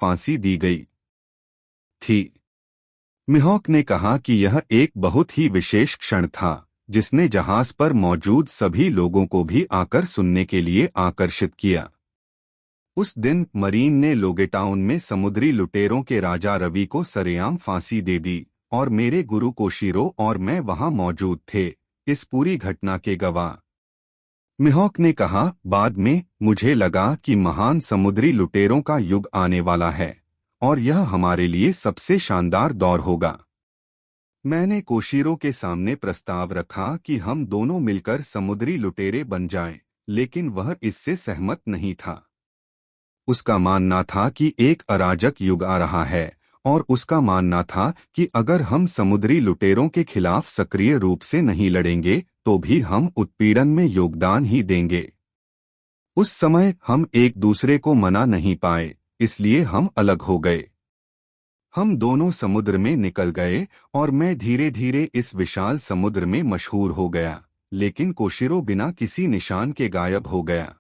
फांसी दी गई थी। मिहॉक ने कहा कि यह एक बहुत ही विशेष क्षण था जिसने जहाज पर मौजूद सभी लोगों को भी आकर सुनने के लिए आकर्षित किया। उस दिन मरीन ने लोगेटाउन में समुद्री लुटेरों के राजा रवि को सरेआम फांसी दे दी और मेरे गुरु कोशिरो और मैं वहां मौजूद थे, इस पूरी घटना के गवाह। मिहॉक ने कहा, बाद में मुझे लगा कि महान समुद्री लुटेरों का युग आने वाला है और यह हमारे लिए सबसे शानदार दौर होगा। मैंने कोशिरो के सामने प्रस्ताव रखा कि हम दोनों मिलकर समुद्री लुटेरे बन जाएं, लेकिन वह इससे सहमत नहीं था। उसका मानना था कि एक अराजक युग आ रहा है और उसका मानना था कि अगर हम समुद्री लुटेरों के खिलाफ सक्रिय रूप से नहीं लड़ेंगे तो भी हम उत्पीड़न में योगदान ही देंगे। उस समय हम एक दूसरे को मना नहीं पाए, इसलिए हम अलग हो गए। हम दोनों समुद्र में निकल गए और मैं धीरे धीरे इस विशाल समुद्र में मशहूर हो गया, लेकिन कोशिरो बिना किसी निशान के गायब हो गया।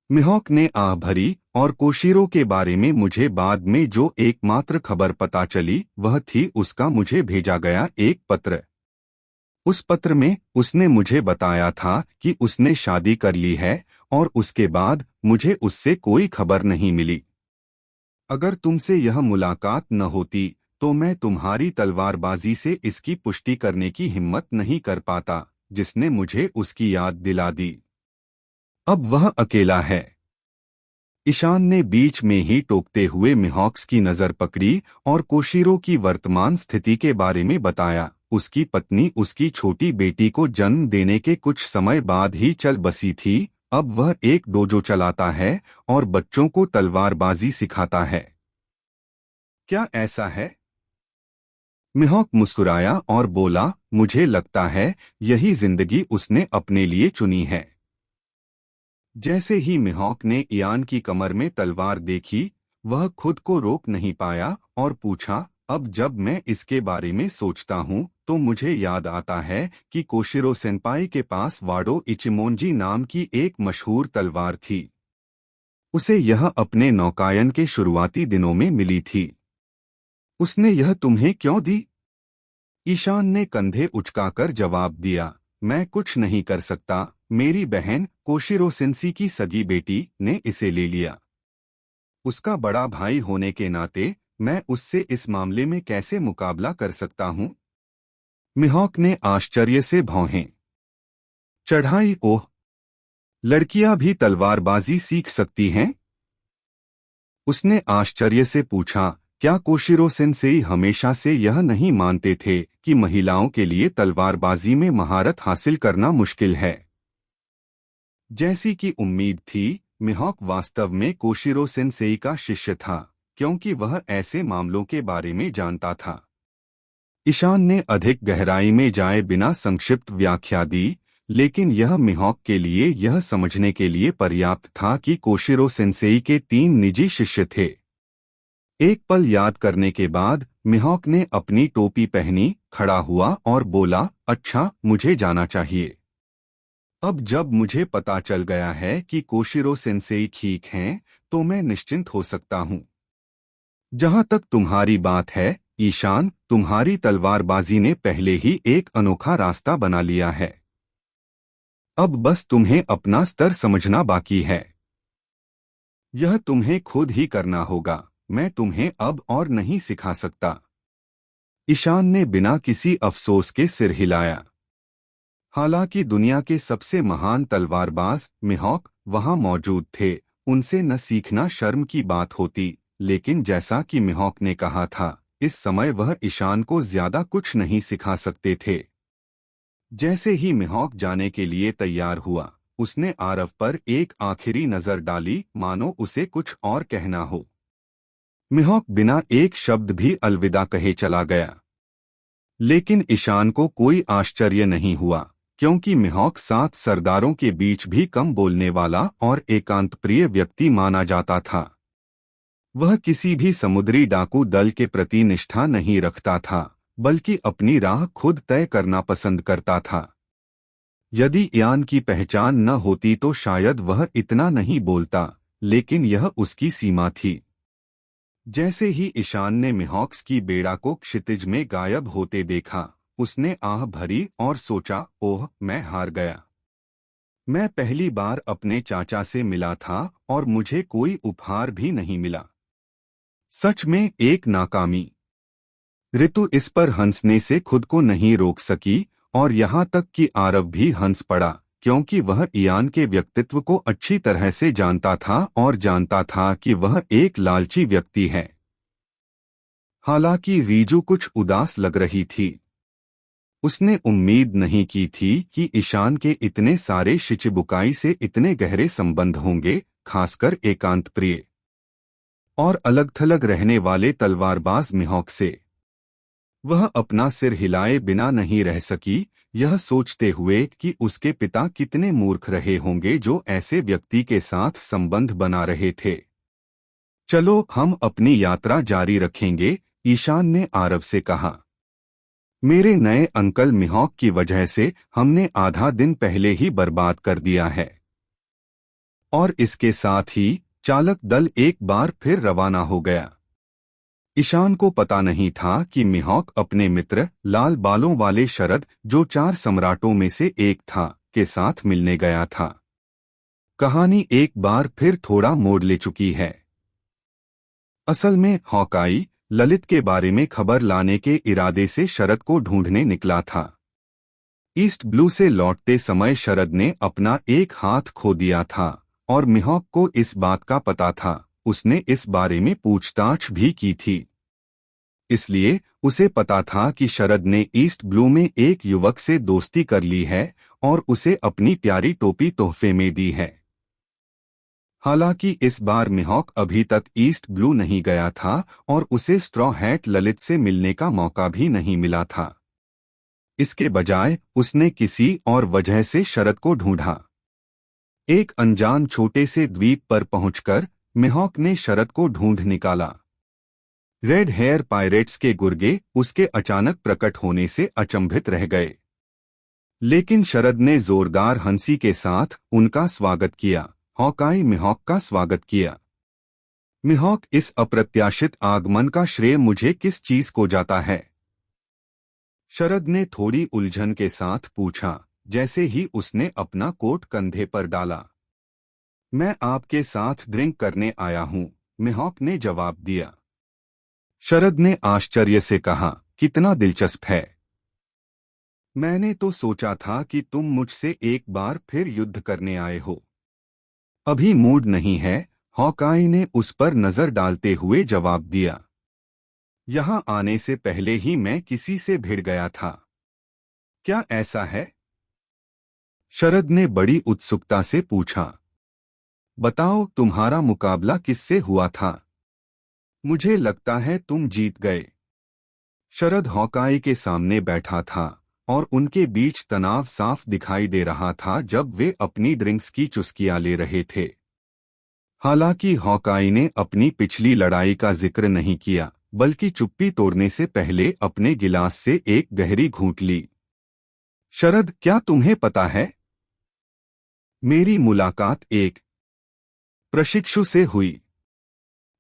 मिहॉक ने आह भरी और कोशिरो के बारे में मुझे बाद में जो एकमात्र खबर पता चली वह थी उसका मुझे भेजा गया एक पत्र। उस पत्र में उसने मुझे बताया था कि उसने शादी कर ली है और उसके बाद मुझे उससे कोई खबर नहीं मिली। अगर तुमसे यह मुलाकात न होती तो मैं तुम्हारी तलवारबाजी से इसकी पुष्टि करने की हिम्मत नहीं कर पाता जिसने मुझे उसकी याद दिला दी। अब वह अकेला है। ईशान ने बीच में ही टोकते हुए मिहॉक्स की नजर पकड़ी और कोशिरो की वर्तमान स्थिति के बारे में बताया। उसकी पत्नी उसकी छोटी बेटी को जन्म देने के कुछ समय बाद ही चल बसी थी। अब वह एक डोजो चलाता है और बच्चों को तलवारबाजी सिखाता है। क्या ऐसा है? मिहॉक मुस्कुराया और बोला, मुझे लगता है यही जिंदगी उसने अपने लिए चुनी है। जैसे ही मिहॉक ने इयान की कमर में तलवार देखी, वह खुद को रोक नहीं पाया और पूछा, अब जब मैं इसके बारे में सोचता हूँ तो मुझे याद आता है कि कोशिरो सेंपाई के पास वाडो इचिमोनजी नाम की एक मशहूर तलवार थी। उसे यह अपने नौकायन के शुरुआती दिनों में मिली थी। उसने यह तुम्हें क्यों दी? ईशान ने कंधे उचकाकर जवाब दिया, मैं कुछ नहीं कर सकता। मेरी बहन कोशिरो सेंसी की सगी बेटी ने इसे ले लिया। उसका बड़ा भाई होने के नाते मैं उससे इस मामले में कैसे मुकाबला कर सकता हूँ? मिहॉक ने आश्चर्य से भौहें चढ़ाई। ओह, लड़कियां भी तलवारबाजी सीख सकती हैं? उसने आश्चर्य से पूछा, क्या कोशिरो सेंसेई हमेशा से यह नहीं मानते थे कि महिलाओं के लिए तलवारबाजी में महारत हासिल करना मुश्किल है? जैसी कि उम्मीद थी, मिहॉक वास्तव में कोशिरो सेंसेई का शिष्य था, क्योंकि वह ऐसे मामलों के बारे में जानता था। ईशान ने अधिक गहराई में जाए बिना संक्षिप्त व्याख्या दी, लेकिन यह मिहॉक के लिए यह समझने के लिए पर्याप्त था कि कोशिरो सेंसेई के 3 निजी शिष्य थे। एक पल याद करने के बाद मिहॉक ने अपनी टोपी पहनी, खड़ा हुआ और बोला, अच्छा, मुझे जाना चाहिए। अब जब मुझे पता चल गया है कि कोशिरो सेंसेई ठीक हैं, तो मैं निश्चिंत हो सकता हूँ। जहाँ तक तुम्हारी बात है, ईशान, तुम्हारी तलवारबाजी ने पहले ही एक अनोखा रास्ता बना लिया है। अब बस तुम्हें अपना स्तर समझना बाकी है। यह तुम्हें खुद ही करना होगा, मैं तुम्हें अब और नहीं सिखा सकता। ईशान ने बिना किसी अफसोस के सिर हिलाया। हालांकि दुनिया के सबसे महान तलवारबाज मिहॉक वहां मौजूद थे, उनसे न सीखना शर्म की बात होती, लेकिन जैसा कि मिहॉक ने कहा था, इस समय वह ईशान को ज्यादा कुछ नहीं सिखा सकते थे। जैसे ही मिहॉक जाने के लिए तैयार हुआ, उसने आरव पर एक आखिरी नजर डाली, मानो उसे कुछ और कहना हो। मिहॉक बिना एक शब्द भी अलविदा कहे चला गया। लेकिन ईशान को कोई आश्चर्य नहीं हुआ, क्योंकि मिहॉक 7 सरदारों के बीच भी कम बोलने वाला और एकांत प्रिय व्यक्ति माना जाता था। वह किसी भी समुद्री डाकू दल के प्रति निष्ठा नहीं रखता था, बल्कि अपनी राह खुद तय करना पसंद करता था। यदि इयान की पहचान न होती तो शायद वह इतना नहीं बोलता, लेकिन यह उसकी सीमा थी। जैसे ही ईशान ने मिहॉक्स की बेड़ा को क्षितिज में गायब होते देखा, उसने आह भरी और सोचा, ओह, मैं हार गया। मैं पहली बार अपने चाचा से मिला था और मुझे कोई उपहार भी नहीं मिला। सच में एक नाकामी। ऋतु इस पर हंसने से खुद को नहीं रोक सकी और यहाँ तक कि आरव भी हंस पड़ा, क्योंकि वह इयान के व्यक्तित्व को अच्छी तरह से जानता था और जानता था कि वह एक लालची व्यक्ति है। हालांकि रीजू कुछ उदास लग रही थी। उसने उम्मीद नहीं की थी कि ईशान के इतने सारे शिचिबुकाई से इतने गहरे संबंध होंगे, खासकर एकांत प्रिय और अलग थलग रहने वाले तलवारबाज मिहॉक से। वह अपना सिर हिलाए बिना नहीं रह सकी, यह सोचते हुए कि उसके पिता कितने मूर्ख रहे होंगे जो ऐसे व्यक्ति के साथ संबंध बना रहे थे। चलो हम अपनी यात्रा जारी रखेंगे, ईशान ने आरव से कहा। मेरे नए अंकल मिहॉक की वजह से हमने आधा दिन पहले ही बर्बाद कर दिया है। और इसके साथ ही चालक दल एक बार फिर रवाना हो गया। ईशान को पता नहीं था कि मिहॉक अपने मित्र लाल बालों वाले शरद, जो 4 सम्राटों में से एक था, के साथ मिलने गया था। कहानी एक बार फिर थोड़ा मोड़ ले चुकी है। असल में हॉकाई ललित के बारे में खबर लाने के इरादे से शरद को ढूंढने निकला था। ईस्ट ब्लू से लौटते समय शरद ने अपना एक हाथ खो दिया था और मिहॉक को इस बात का पता था। उसने इस बारे में पूछताछ भी की थी। इसलिए उसे पता था कि शरद ने ईस्ट ब्लू में एक युवक से दोस्ती कर ली है और उसे अपनी प्यारी टोपी तोहफे में दी है। हालांकि इस बार मिहॉक अभी तक ईस्ट ब्लू नहीं गया था और उसे स्ट्रॉ हैट ललित से मिलने का मौका भी नहीं मिला था। इसके बजाय उसने किसी और वजह से शरद को ढूंढा। एक अनजान छोटे से द्वीप पर पहुंचकर मिहॉक ने शरद को ढूंढ निकाला। रेड हेयर पायरेट्स के गुर्गे उसके अचानक प्रकट होने से अचंभित रह गए, लेकिन शरद ने जोरदार हंसी के साथ उनका स्वागत किया। हॉकाई मिहॉक का स्वागत किया। मिहॉक, इस अप्रत्याशित आगमन का श्रेय मुझे किस चीज को जाता है? शरद ने थोड़ी उलझन के साथ पूछा, जैसे ही उसने अपना कोट कंधे पर डाला। मैं आपके साथ ड्रिंक करने आया हूं, मिहॉक ने जवाब दिया। शरद ने आश्चर्य से कहा, कितना दिलचस्प है। मैंने तो सोचा था कि तुम मुझसे एक बार फिर युद्ध करने आए हो। अभी मूड नहीं है, हॉकाई ने उस पर नजर डालते हुए जवाब दिया। यहां आने से पहले ही मैं किसी से भिड़ गया था। क्या ऐसा है? शरद ने बड़ी उत्सुकता से पूछा। बताओ, तुम्हारा मुकाबला किससे हुआ था? मुझे लगता है तुम जीत गए। शरद हॉकाई के सामने बैठा था और उनके बीच तनाव साफ दिखाई दे रहा था जब वे अपनी ड्रिंक्स की चुस्कियां ले रहे थे। हालांकि हॉकाई ने अपनी पिछली लड़ाई का जिक्र नहीं किया, बल्कि चुप्पी तोड़ने से पहले अपने गिलास से एक गहरी घूंट ली। शरद, क्या तुम्हें पता है, मेरी मुलाकात एक प्रशिक्षु से हुई।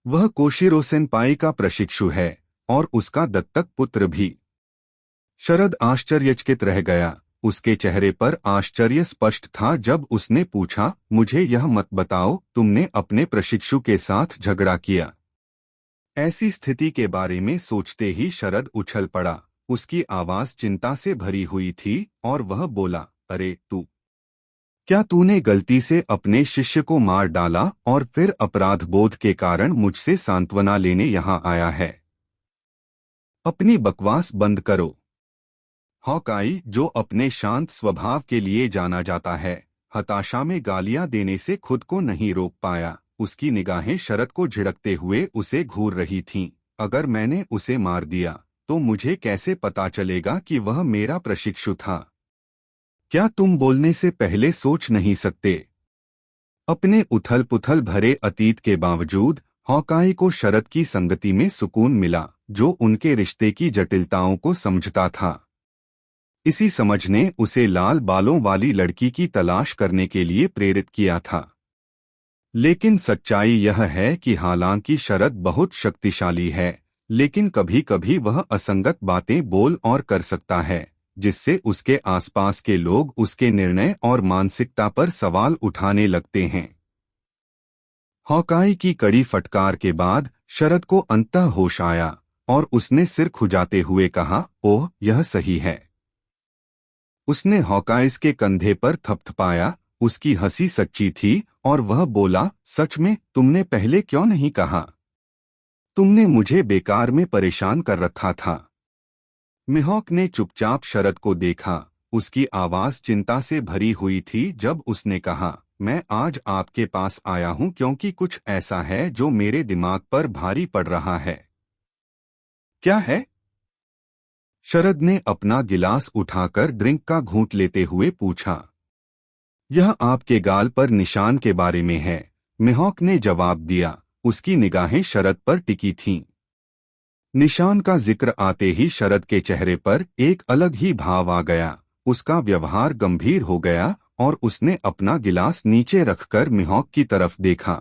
वह कोशिरो सेनपाई का प्रशिक्षु है और उसका दत्तक पुत्र भी। शरद आश्चर्यचकित रह गया। उसके चेहरे पर आश्चर्य स्पष्ट था जब उसने पूछा, मुझे यह मत बताओ, तुमने अपने प्रशिक्षु के साथ झगड़ा किया? ऐसी स्थिति के बारे में सोचते ही शरद उछल पड़ा। उसकी आवाज चिंता से भरी हुई थी और वह बोला, अरे क्या तूने गलती से अपने शिष्य को मार डाला और फिर अपराध बोध के कारण मुझसे सांत्वना लेने यहाँ आया है? अपनी बकवास बंद करो। हॉकाई, जो अपने शांत स्वभाव के लिए जाना जाता है, हताशा में गालियां देने से खुद को नहीं रोक पाया। उसकी निगाहें शरद को झिड़कते हुए उसे घूर रही थीं। अगर मैंने उसे मार दिया तो मुझे कैसे पता चलेगा कि वह मेरा प्रशिक्षु था? क्या तुम बोलने से पहले सोच नहीं सकते? अपने उथल पुथल भरे अतीत के बावजूद हॉकाई को शरद की संगति में सुकून मिला, जो उनके रिश्ते की जटिलताओं को समझता था। इसी समझ ने उसे लाल बालों वाली लड़की की तलाश करने के लिए प्रेरित किया था। लेकिन सच्चाई यह है कि हालांकि शरद बहुत शक्तिशाली है, लेकिन कभी कभी वह असंगत बातें बोल और कर सकता है, जिससे उसके आसपास के लोग उसके निर्णय और मानसिकता पर सवाल उठाने लगते हैं। हॉकाई की कड़ी फटकार के बाद शरद को अंततः होश आया और उसने सिर खुजाते हुए कहा, ओह, यह सही है। उसने हॉकाइस के कंधे पर थपथपाया। उसकी हंसी सच्ची थी और वह बोला, सच में, तुमने पहले क्यों नहीं कहा? तुमने मुझे बेकार में परेशान कर रखा था। मिहॉक ने चुपचाप शरद को देखा। उसकी आवाज चिंता से भरी हुई थी जब उसने कहा, मैं आज आपके पास आया हूं क्योंकि कुछ ऐसा है जो मेरे दिमाग पर भारी पड़ रहा है। क्या है? शरद ने अपना गिलास उठाकर ड्रिंक का घूंट लेते हुए पूछा। यह आपके गाल पर निशान के बारे में है, मिहॉक ने जवाब दिया। उसकी निगाहें शरद पर टिकी थीं। निशान का जिक्र आते ही शरद के चेहरे पर एक अलग ही भाव आ गया। उसका व्यवहार गंभीर हो गया और उसने अपना गिलास नीचे रखकर मिहॉक की तरफ देखा।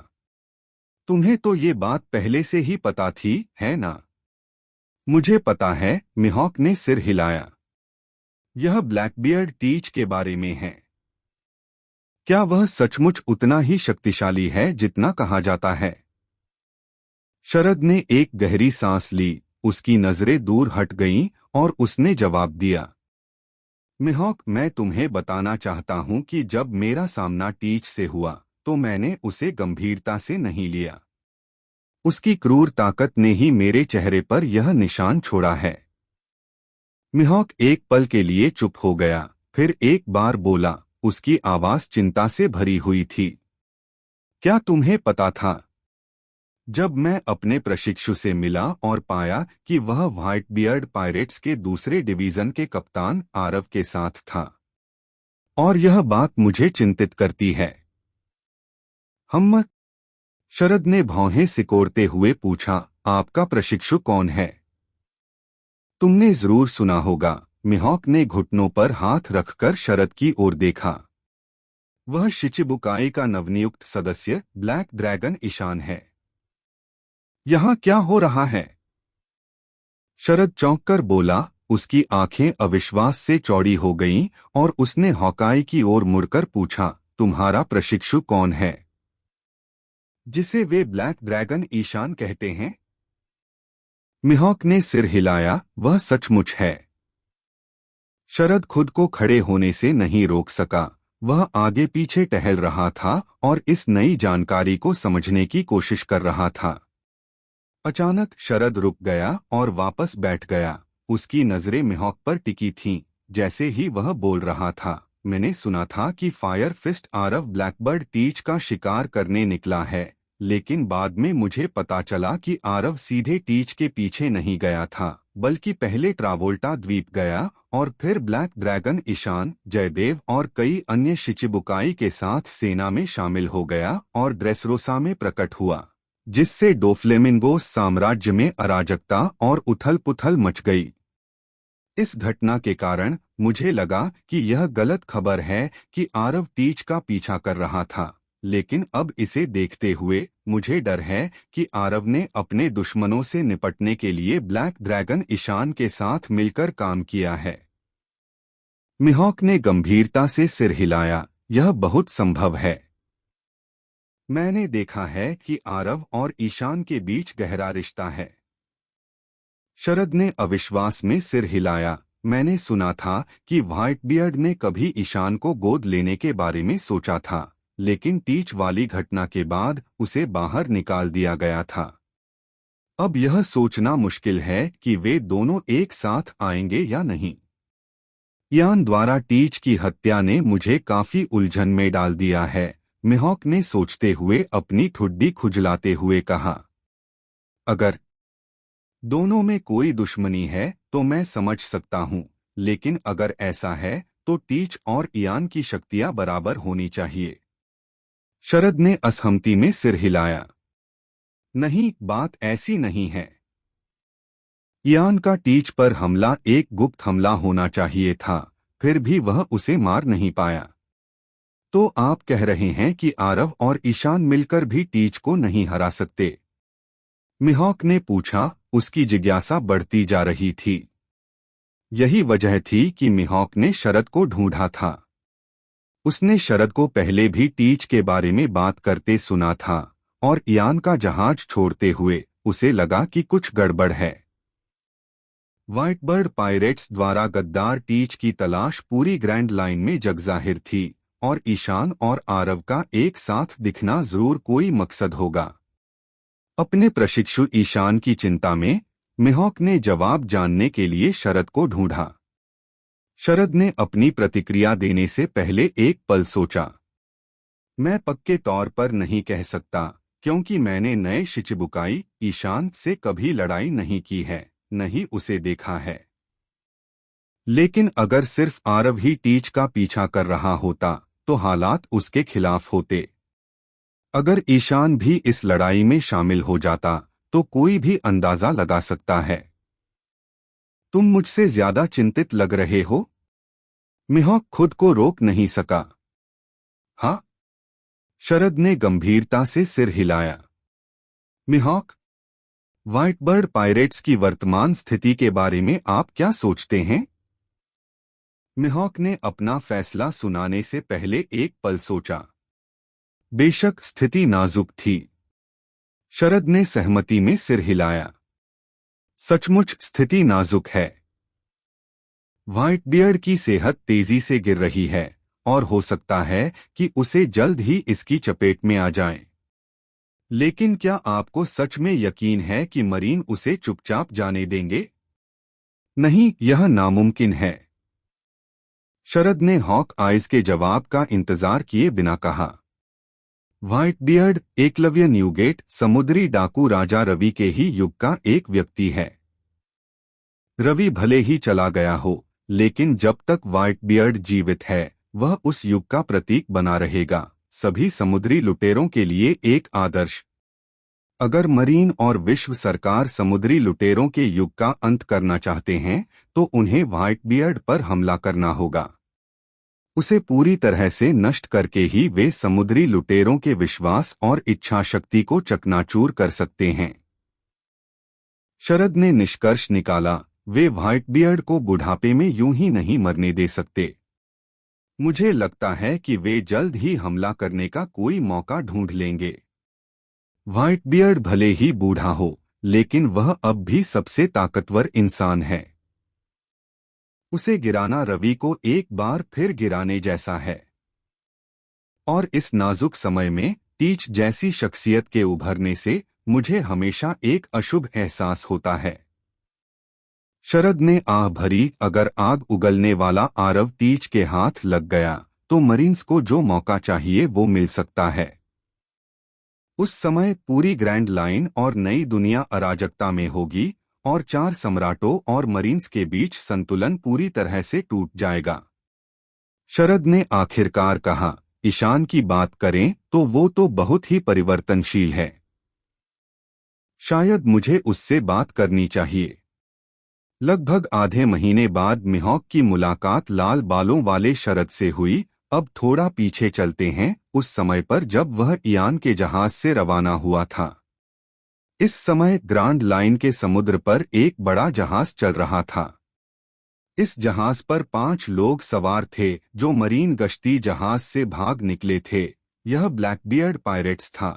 तुम्हें तो ये बात पहले से ही पता थी, है ना? मुझे पता है, मिहॉक ने सिर हिलाया। यह ब्लैकबियर्ड टीच के बारे में है। क्या वह सचमुच उतना ही शक्तिशाली है जितना कहा जाता है? शरद ने एक गहरी सांस ली। उसकी नजरें दूर हट गईं और उसने जवाब दिया, मिहॉक, मैं तुम्हें बताना चाहता हूं कि जब मेरा सामना टीच से हुआ तो मैंने उसे गंभीरता से नहीं लिया। उसकी क्रूर ताकत ने ही मेरे चेहरे पर यह निशान छोड़ा है। मिहॉक एक पल के लिए चुप हो गया, फिर एक बार बोला। उसकी आवाज चिंता से भरी हुई थी। क्या तुम्हें पता था? जब मैं अपने प्रशिक्षु से मिला और पाया कि वह व्हाइट बियर्ड पायरेट्स के दूसरे डिवीजन के कप्तान आरव के साथ था, और यह बात मुझे चिंतित करती है। हम? शरद ने भौहें सिकोड़ते हुए पूछा, आपका प्रशिक्षु कौन है? तुमने जरूर सुना होगा। मिहॉक ने घुटनों पर हाथ रखकर शरद की ओर देखा। वह शिचिबुकाई का नवनियुक्त सदस्य ब्लैक ड्रैगन ईशान है। यहाँ क्या हो रहा है? शरद चौंककर बोला। उसकी आंखें अविश्वास से चौड़ी हो गईं और उसने हॉकाई की ओर मुड़कर पूछा, तुम्हारा प्रशिक्षु कौन है जिसे वे ब्लैक ड्रैगन ईशान कहते हैं? मिहॉक ने सिर हिलाया, वह सचमुच है। शरद खुद को खड़े होने से नहीं रोक सका। वह आगे पीछे टहल रहा था और इस नई जानकारी को समझने की कोशिश कर रहा था। अचानक शरद रुक गया और वापस बैठ गया। उसकी नजरें मिहॉक पर टिकी थीं। जैसे ही वह बोल रहा था, मैंने सुना था कि फायर फिस्ट आरव ब्लैकबर्ड टीच का शिकार करने निकला है, लेकिन बाद में मुझे पता चला कि आरव सीधे टीच के पीछे नहीं गया था, बल्कि पहले ट्रावोल्टा द्वीप गया और फिर ब्लैक ड्रैगन ईशान, जयदेव और कई अन्य शिचिबुकाई के साथ सेना में शामिल हो गया और ड्रेसरोसा में प्रकट हुआ, जिससे डोफ्लेमिंगोस साम्राज्य में अराजकता और उथल-पुथल मच गई। इस घटना के कारण मुझे लगा कि यह गलत खबर है कि आरव टीच का पीछा कर रहा था, लेकिन अब इसे देखते हुए मुझे डर है कि आरव ने अपने दुश्मनों से निपटने के लिए ब्लैक ड्रैगन ईशान के साथ मिलकर काम किया है। मिहॉक ने गंभीरता से सिर हिलाया, यह बहुत संभव है। मैंने देखा है कि आरव और ईशान के बीच गहरा रिश्ता है। शरद ने अविश्वास में सिर हिलाया। मैंने सुना था कि व्हाइट बियर्ड ने कभी ईशान को गोद लेने के बारे में सोचा था, लेकिन टीच वाली घटना के बाद उसे बाहर निकाल दिया गया था। अब यह सोचना मुश्किल है कि वे दोनों एक साथ आएंगे या नहीं। इयान द्वारा टीच की हत्या ने मुझे काफी उलझन में डाल दिया है, मिहॉक ने सोचते हुए अपनी ठुड्डी खुजलाते हुए कहा। अगर दोनों में कोई दुश्मनी है तो मैं समझ सकता हूं, लेकिन अगर ऐसा है तो टीच और इयान की शक्तियां बराबर होनी चाहिए। शरद ने असहमति में सिर हिलाया। नहीं, बात ऐसी नहीं है। इयान का टीच पर हमला एक गुप्त हमला होना चाहिए था, फिर भी वह उसे मार नहीं पाया। तो आप कह रहे हैं कि आरव और ईशान मिलकर भी टीच को नहीं हरा सकते? मिहॉक ने पूछा, उसकी जिज्ञासा बढ़ती जा रही थी। यही वजह थी कि मिहॉक ने शरद को ढूंढा था। उसने शरद को पहले भी टीच के बारे में बात करते सुना था और इयान का जहाज छोड़ते हुए उसे लगा कि कुछ गड़बड़ है। व्हाइटबर्ड पायरेट्स द्वारा गद्दार टीच की तलाश पूरी ग्रैंड लाइन में जगजाहिर थी और ईशान और आरव का एक साथ दिखना जरूर कोई मकसद होगा। अपने प्रशिक्षु ईशान की चिंता में मिहॉक ने जवाब जानने के लिए शरद को ढूंढा। शरद ने अपनी प्रतिक्रिया देने से पहले एक पल सोचा। मैं पक्के तौर पर नहीं कह सकता क्योंकि मैंने नए शिचिबुकाई ईशान से कभी लड़ाई नहीं की है, नहीं उसे देखा है। लेकिन अगर सिर्फ आरव ही टीच का पीछा कर रहा होता तो हालात उसके खिलाफ होते। अगर ईशान भी इस लड़ाई में शामिल हो जाता तो कोई भी अंदाजा लगा सकता है। तुम मुझसे ज्यादा चिंतित लग रहे हो? मिहॉक खुद को रोक नहीं सका। हाँ? शरद ने गंभीरता से सिर हिलाया। मिहॉक, व्हाइटबर्ड पायरेट्स की वर्तमान स्थिति के बारे में आप क्या सोचते हैं? मिहॉक ने अपना फैसला सुनाने से पहले एक पल सोचा। बेशक स्थिति नाजुक थी। शरद ने सहमति में सिर हिलाया। सचमुच स्थिति नाजुक है। व्हाइटबियर्ड की सेहत तेजी से गिर रही है और हो सकता है कि उसे जल्द ही इसकी चपेट में आ जाए। लेकिन क्या आपको सच में यकीन है कि मरीन उसे चुपचाप जाने देंगे? नहीं, यह नामुमकिन है। शरद ने हॉक आइज के जवाब का इंतजार किए बिना कहा। व्हाइटबियर्ड एकलव्य न्यूगेट समुद्री डाकू राजा रवि के ही युग का एक व्यक्ति है। रवि भले ही चला गया हो, लेकिन जब तक व्हाइटबियर्ड जीवित है वह उस युग का प्रतीक बना रहेगा, सभी समुद्री लुटेरों के लिए एक आदर्श। अगर मरीन और विश्व सरकार समुद्री लुटेरों के युग का अंत करना चाहते हैं तो उन्हें व्हाइटबियर्ड पर हमला करना होगा। उसे पूरी तरह से नष्ट करके ही वे समुद्री लुटेरों के विश्वास और इच्छा शक्ति को चकनाचूर कर सकते हैं। शरद ने निष्कर्ष निकाला, वे व्हाइटबियर्ड को बुढ़ापे में यूं ही नहीं मरने दे सकते। मुझे लगता है कि वे जल्द ही हमला करने का कोई मौका ढूंढ लेंगे। व्हाइटबियर्ड भले ही बूढ़ा हो, लेकिन वह अब भी सबसे ताकतवर इंसान है। उसे गिराना रवि को एक बार फिर गिराने जैसा है। और इस नाजुक समय में टीच जैसी शख्सियत के उभरने से मुझे हमेशा एक अशुभ एहसास होता है। शरद ने आह भरी, अगर आग उगलने वाला आरव टीच के हाथ लग गया तो मरीन्स को जो मौका चाहिए वो मिल सकता है। उस समय पूरी ग्रैंड लाइन और नई दुनिया अराजकता में होगी और 4 सम्राटों और मरीन्स के बीच संतुलन पूरी तरह से टूट जाएगा। शरद ने आखिरकार कहा, ईशान की बात करें तो वो तो बहुत ही परिवर्तनशील है। शायद मुझे उससे बात करनी चाहिए। लगभग आधे महीने बाद मिहॉक की मुलाकात लाल बालों वाले शरद से हुई। अब थोड़ा पीछे चलते हैं, उस समय पर जब वह इयान के जहाज से रवाना हुआ था। इस समय ग्रांड लाइन के समुद्र पर एक बड़ा जहाज चल रहा था। इस जहाज पर 5 लोग सवार थे जो मरीन गश्ती जहाज से भाग निकले थे। यह ब्लैकबियर्ड पायरेट्स था।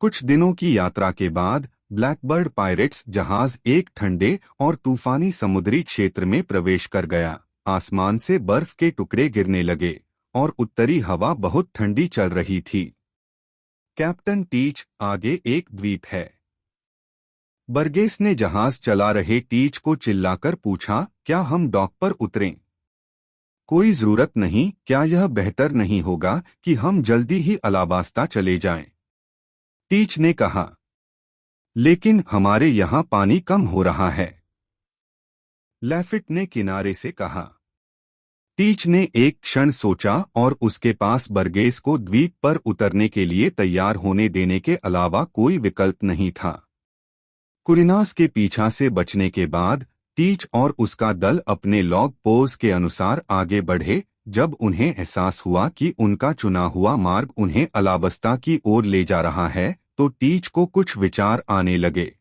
कुछ दिनों की यात्रा के बाद ब्लैकबर्ड पायरेट्स जहाज एक ठंडे और तूफानी समुद्री क्षेत्र में प्रवेश कर गया। आसमान से बर्फ के टुकड़े गिरने लगे और उत्तरी हवा बहुत ठंडी चल रही थी। कैप्टन टीच, आगे एक द्वीप है। बर्गेस ने जहाज चला रहे टीच को चिल्लाकर पूछा, क्या हम डॉक पर उतरें? कोई जरूरत नहीं, क्या यह बेहतर नहीं होगा कि हम जल्दी ही अलाबास्ता चले जाएं? टीच ने कहा। लेकिन हमारे यहाँ पानी कम हो रहा है, लैफिट ने किनारे से कहा। टीच ने एक क्षण सोचा और उसके पास बर्गेस को द्वीप पर उतरने के लिए तैयार होने देने के अलावा कोई विकल्प नहीं था। कुरिनास के पीछा से बचने के बाद टीच और उसका दल अपने लॉग पोज के अनुसार आगे बढ़े। जब उन्हें एहसास हुआ कि उनका चुना हुआ मार्ग उन्हें अलाबस्ता की ओर ले जा रहा है, तो टीच को कुछ विचार आने लगे।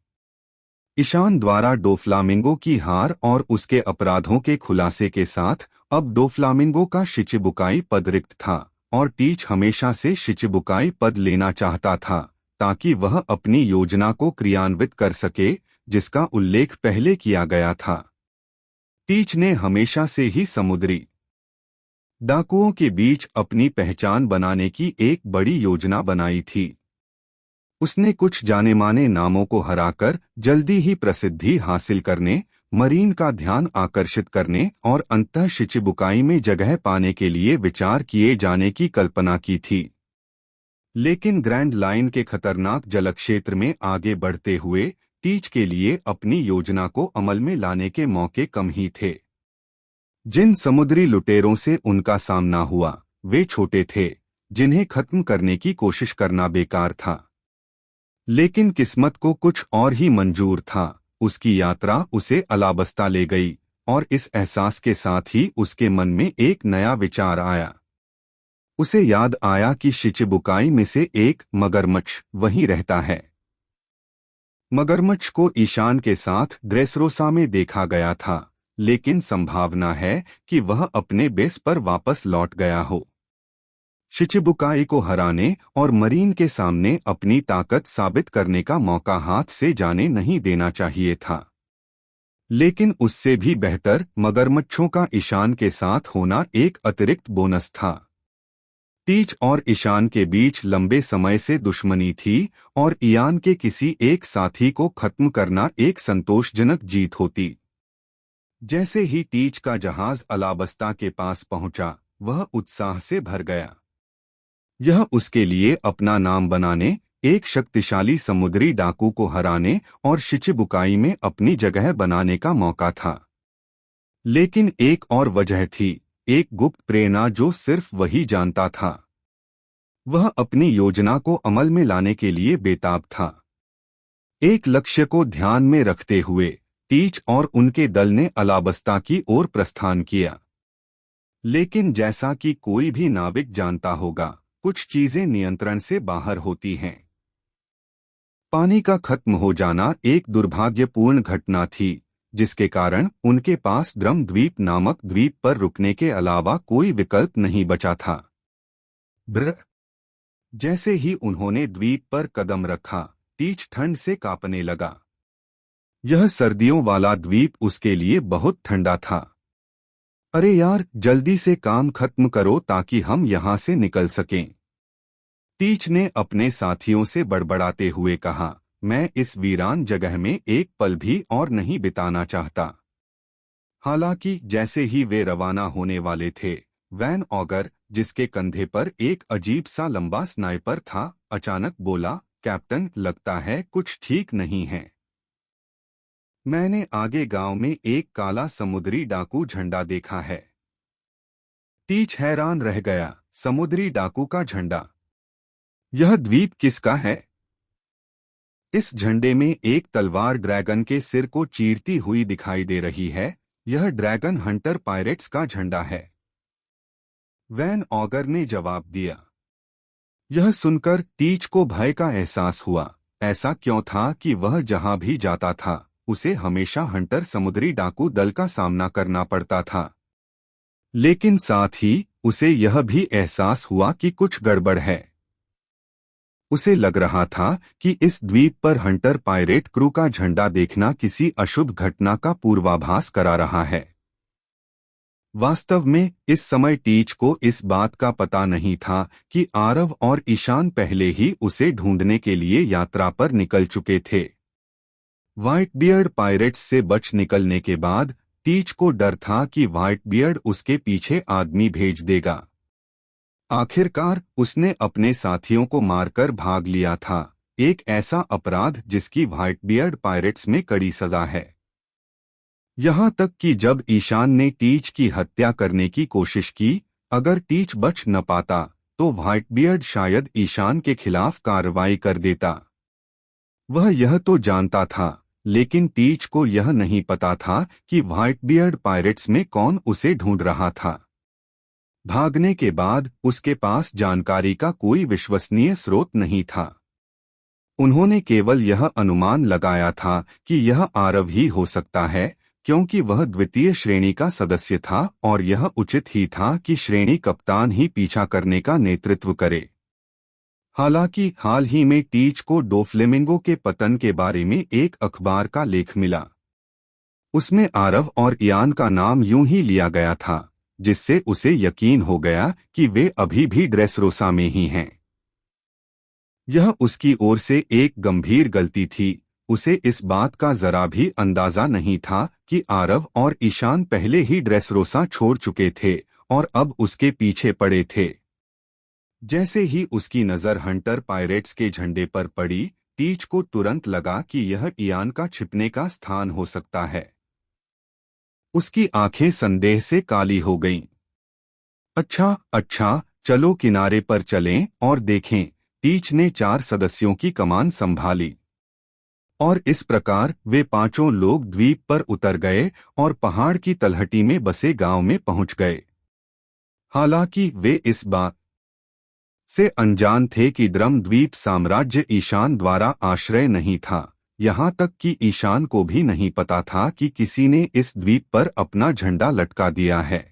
ईशान द्वारा डोफ्लामिंगो की हार और उसके अपराधों के खुलासे के साथ अब डोफ्लामिंगो का शिचिबुकाई पद रिक्त था और टीच हमेशा से शिचिबुकाई पद लेना चाहता था ताकि वह अपनी योजना को क्रियान्वित कर सके, जिसका उल्लेख पहले किया गया था। टीच ने हमेशा से ही समुद्री डाकुओं के बीच अपनी पहचान बनाने की एक बड़ी योजना बनाई थी। उसने कुछ जाने माने नामों को हराकर जल्दी ही प्रसिद्धि हासिल करने, मरीन का ध्यान आकर्षित करने और अंततः शिचिबुकाई में जगह पाने के लिए विचार किए जाने की कल्पना की थी। लेकिन ग्रैंड लाइन के खतरनाक जलक्षेत्र में आगे बढ़ते हुए टीच के लिए अपनी योजना को अमल में लाने के मौके कम ही थे। जिन समुद्री लुटेरों से उनका सामना हुआ वे छोटे थे, जिन्हें खत्म करने की कोशिश करना बेकार था। लेकिन किस्मत को कुछ और ही मंजूर था। उसकी यात्रा उसे अलाबस्ता ले गई और इस एहसास के साथ ही उसके मन में एक नया विचार आया। उसे याद आया कि शिचिबुकाई में से एक मगरमच्छ वहीं रहता है। मगरमच्छ को ईशान के साथ ड्रेसरोसा में देखा गया था, लेकिन संभावना है कि वह अपने बेस पर वापस लौट गया हो। शिचिबुकाई को हराने और मरीन के सामने अपनी ताकत साबित करने का मौका हाथ से जाने नहीं देना चाहिए था। लेकिन उससे भी बेहतर मगरमच्छों का ईशान के साथ होना एक अतिरिक्त बोनस था। टीच और ईशान के बीच लंबे समय से दुश्मनी थी और इयान के किसी एक साथी को खत्म करना एक संतोषजनक जीत होती। जैसे ही टीच का जहाज अलाबस्ता के पास पहुंचा, वह उत्साह से भर गया। यह उसके लिए अपना नाम बनाने, एक शक्तिशाली समुद्री डाकू को हराने और शिचिबुकाई में अपनी जगह बनाने का मौका था। लेकिन एक और वजह थी, एक गुप्त प्रेरणा जो सिर्फ वही जानता था। वह अपनी योजना को अमल में लाने के लिए बेताब था। एक लक्ष्य को ध्यान में रखते हुए टीच और उनके दल ने अलाबस्ता की ओर प्रस्थान किया। लेकिन जैसा कि कोई भी नाविक जानता होगा, कुछ चीजें नियंत्रण से बाहर होती हैं। पानी का खत्म हो जाना एक दुर्भाग्यपूर्ण घटना थी, जिसके कारण उनके पास द्रम द्वीप नामक द्वीप पर रुकने के अलावा कोई विकल्प नहीं बचा था। ब्र जैसे ही उन्होंने द्वीप पर कदम रखा, टीच ठंड से कांपने लगा। यह सर्दियों वाला द्वीप उसके लिए बहुत ठंडा था। अरे यार, जल्दी से काम खत्म करो ताकि हम यहाँ से निकल सकें। टीच ने अपने साथियों से बड़बड़ाते हुए कहा, मैं इस वीरान जगह में एक पल भी और नहीं बिताना चाहता। हालांकि जैसे ही वे रवाना होने वाले थे, वैन ऑगर, जिसके कंधे पर एक अजीब सा लंबा स्नाइपर था, अचानक बोला, कैप्टन, लगता है कुछ ठीक नहीं है। मैंने आगे गांव में एक काला समुद्री डाकू झंडा देखा है। टीच हैरान रह गया, समुद्री डाकू का झंडा? यह द्वीप किसका है? इस झंडे में एक तलवार ड्रैगन के सिर को चीरती हुई दिखाई दे रही है। यह ड्रैगन हंटर पायरेट्स का झंडा है, वैन ऑगर ने जवाब दिया। यह सुनकर टीच को भय का एहसास हुआ। ऐसा क्यों था कि वह जहां भी जाता था, उसे हमेशा हंटर समुद्री डाकू दल का सामना करना पड़ता था। लेकिन साथ ही उसे यह भी एहसास हुआ कि कुछ गड़बड़ है। उसे लग रहा था कि इस द्वीप पर हंटर पायरेट क्रू का झंडा देखना किसी अशुभ घटना का पूर्वाभास करा रहा है। वास्तव में इस समय टीच को इस बात का पता नहीं था कि आरव और ईशान पहले ही उसे ढूंढने के लिए यात्रा पर निकल चुके थे। व्हाइटबियर्ड पायरेट्स से बच निकलने के बाद टीच को डर था कि व्हाइटबियर्ड उसके पीछे आदमी भेज देगा। आखिरकार उसने अपने साथियों को मारकर भाग लिया था, एक ऐसा अपराध जिसकी व्हाइटबियर्ड पायरेट्स में कड़ी सजा है। यहाँ तक कि जब ईशान ने टीच की हत्या करने की कोशिश की, अगर टीच बच न पाता तो व्हाइटबियर्ड शायद ईशान के खिलाफ कार्रवाई कर देता। वह यह तो जानता था, लेकिन टीच को यह नहीं पता था कि व्हाइटबियर्ड पायरेट्स में कौन उसे ढूंढ रहा था। भागने के बाद उसके पास जानकारी का कोई विश्वसनीय स्रोत नहीं था। उन्होंने केवल यह अनुमान लगाया था कि यह आरव ही हो सकता है, क्योंकि वह द्वितीय श्रेणी का सदस्य था और यह उचित ही था कि श्रेणी कप्तान ही पीछा करने का नेतृत्व करे। हालांकि हाल ही में टीच को डोफ्लेमिंगो के पतन के बारे में एक अखबार का लेख मिला। उसमें आरव और इयान का नाम यूं ही लिया गया था, जिससे उसे यकीन हो गया कि वे अभी भी ड्रेसरोसा में ही हैं। यह उसकी ओर से एक गंभीर गलती थी। उसे इस बात का जरा भी अंदाजा नहीं था कि आरव और ईशान पहले ही ड्रेसरोसा छोड़ चुके थे और अब उसके पीछे पड़े थे। जैसे ही उसकी नज़र हंटर पायरेट्स के झंडे पर पड़ी, टीच को तुरंत लगा कि यह इयान का छिपने का स्थान हो सकता है। उसकी आंखें संदेह से काली हो गईं। अच्छा अच्छा, चलो किनारे पर चलें और देखें। टीच ने 4 सदस्यों की कमान संभाली और इस प्रकार वे पांचों लोग द्वीप पर उतर गए और पहाड़ की तलहटी में बसे गांव में पहुंच गए। हालांकि वे इस बात से अनजान थे कि ड्रम द्वीप साम्राज्य ईशान द्वारा आश्रय नहीं था। यहाँ तक कि ईशान को भी नहीं पता था कि किसी ने इस द्वीप पर अपना झंडा लटका दिया है।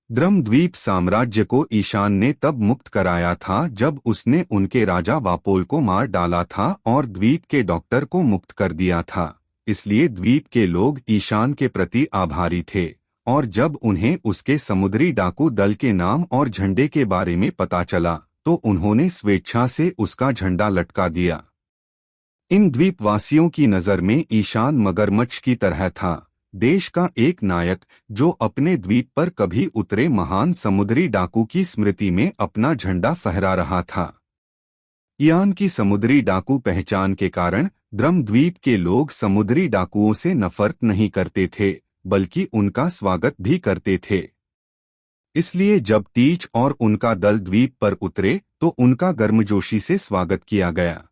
ड्रम द्वीप साम्राज्य को ईशान ने तब मुक्त कराया था जब उसने उनके राजा वापोल को मार डाला था और द्वीप के डॉक्टर को मुक्त कर दिया था। इसलिए द्वीप के लोग ईशान के प्रति आभारी थे और जब उन्हें उसके समुद्री डाकू दल के नाम और झंडे के बारे में पता चला तो उन्होंने स्वेच्छा से उसका झंडा लटका दिया। इन द्वीपवासियों की नज़र में ईशान मगरमच्छ की तरह था, देश का एक नायक जो अपने द्वीप पर कभी उतरे महान समुद्री डाकू की स्मृति में अपना झंडा फहरा रहा था। इयान की समुद्री डाकू पहचान के कारण ड्रम द्वीप के लोग समुद्री डाकुओं से नफरत नहीं करते थे, बल्कि उनका स्वागत भी करते थे। इसलिए जब टीच और उनका दल द्वीप पर उतरे तो उनका गर्मजोशी से स्वागत किया गया।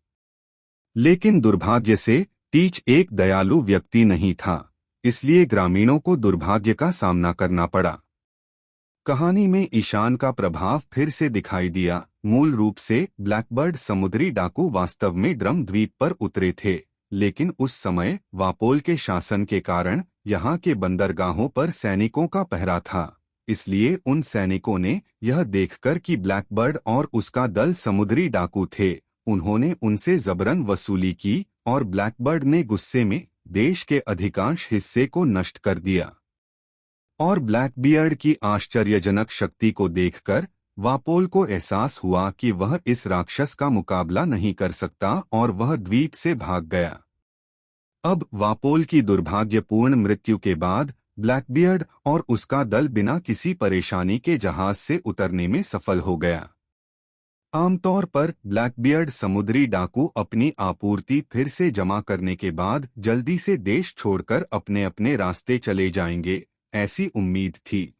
लेकिन दुर्भाग्य से टीच एक दयालु व्यक्ति नहीं था, इसलिए ग्रामीणों को दुर्भाग्य का सामना करना पड़ा। कहानी में ईशान का प्रभाव फिर से दिखाई दिया। मूल रूप से ब्लैकबर्ड समुद्री डाकू वास्तव में ड्रम द्वीप पर उतरे थे, लेकिन उस समय वापोल के शासन के कारण यहाँ के बंदरगाहों पर सैनिकों का पहरा था। इसलिए उन सैनिकों ने यह देखकर कि ब्लैकबर्ड और उसका दल समुद्री डाकू थे, उन्होंने उनसे जबरन वसूली की और ब्लैकबर्ड ने गुस्से में देश के अधिकांश हिस्से को नष्ट कर दिया। और ब्लैकबियर्ड की आश्चर्यजनक शक्ति को देखकर वापोल को एहसास हुआ कि वह इस राक्षस का मुकाबला नहीं कर सकता और वह द्वीप से भाग गया। अब वापोल की दुर्भाग्यपूर्ण मृत्यु के बाद ब्लैकबियर्ड और उसका दल बिना किसी परेशानी के जहाज से उतरने में सफल हो गया। आमतौर पर ब्लैकबियर्ड समुद्री डाकू अपनी आपूर्ति फिर से जमा करने के बाद जल्दी से देश छोड़कर अपने अपने रास्ते चले जाएंगे, ऐसी उम्मीद थी।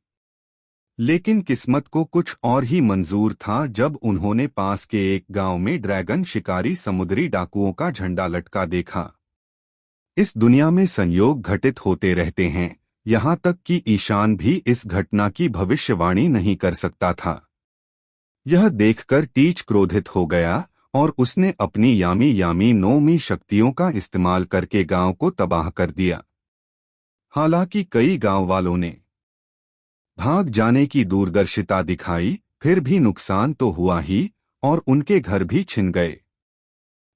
लेकिन किस्मत को कुछ और ही मंजूर था जब उन्होंने पास के एक गांव में ड्रैगन शिकारी समुद्री डाकुओं का झंडा लटका देखा। इस दुनिया में संयोग घटित होते रहते हैं, यहाँ तक कि ईशान भी इस घटना की भविष्यवाणी नहीं कर सकता था। यह देखकर टीच क्रोधित हो गया और उसने अपनी यामी यामी नोमी शक्तियों का इस्तेमाल करके गांव को तबाह कर दिया। हालांकि कई गांव वालों ने भाग जाने की दूरदर्शिता दिखाई, फिर भी नुकसान तो हुआ ही और उनके घर भी छिन गए।